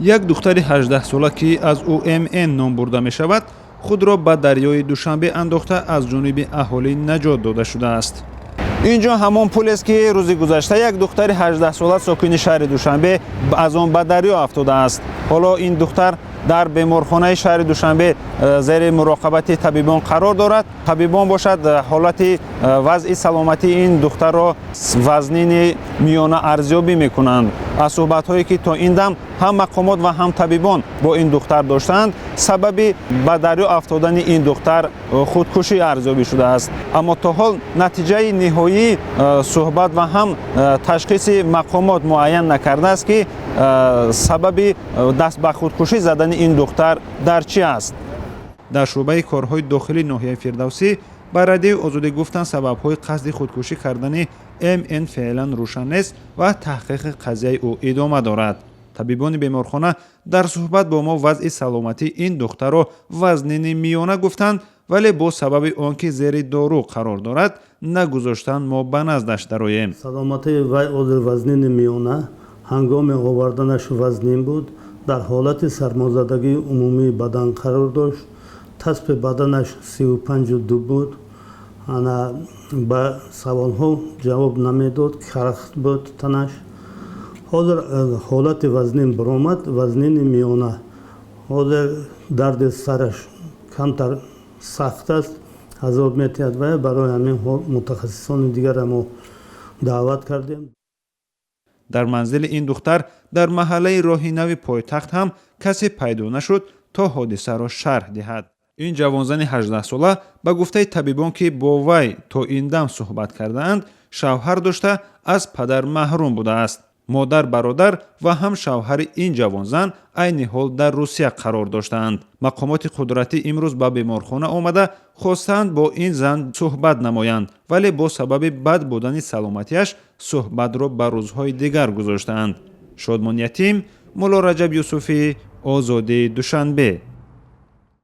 یک دختر 18 ساله که از او MN نام برده می شود خود را به دریای دوشنبه انداخته از جانب اهالی نجات داده شده است. اینجا همان پل است که روز گذشته یک دختر 18 ساله ساکن شهر دوشنبه از آن به دریا افتاده است. حالا این دختر در بیمارخانه شهر دوشنبه زیر مراقبت طبیبان قرار دارد. طبیبان باشد حالت وضع سلامتی این دختر را وزنین میانه ارزیابی میکنند. از صحبت‌هایی که تا این دم هم مقامات و هم طبیبان با این دختر داشتند، سبب به دریا افتادن این دختر خودکشی ارزیابی شده است. اما تا حال نتیجه نهایی صحبت و هم تشخیص مقامات معین نکرده است که سبب دست به خودکشی زدن این دختر در چی است. در شعبه کارهای داخلی ناحیه فردوسی با رادیو آزادی گفتند سبب‌های قصد خودکشی کردن MN فعلا روشن نیست و تحقیق قضیه او ادامه دارد. طبیبان بیمارخانه در صحبت با ما وضع سلامتی این دختر را وزنین میانه گفتند، ولی با سبب آنکه زیر دارو قرار دارد نگذاشتند ما به نزدش درآییم. سلامتی وی عضو وزنین میانه هنگام آوردنش وزنین بود، در حالت سرمازدگی عمومی بدن قرار داشت. تسپ بدنش 35.2 بود. انا به سوال ها جواب نمیداد، کرخت بود تنش. حاضر حالت وزنین برآمد، وزنین میانه. حاضر درد سرش کمتر سخت است، عذاب میتید و برای همین متخصصان دیگر ما دعوت کردیم. در منزل این دختر در محله راه نو پایتخت هم کسی پیدا نشد تا حادثه را شرح دهد. این جوانزن 18 ساله به گفته طبیبان که با وی تا این دم صحبت کردند، شوهر داشته از پدر محروم بوده است. مادر، برادر و هم شوهر این جوانزن عین حال در روسیه قرار داشتند. مقامات قدرتی امروز به بیمارخانه آمده خواستند با این زن صحبت نمایند، ولی با سبب بد بودن سلامتیش صحبت را به روزهای دیگر گذاشتند. شادمان یتیم، مولا رجب یوسفی، آزادی دوشنبه.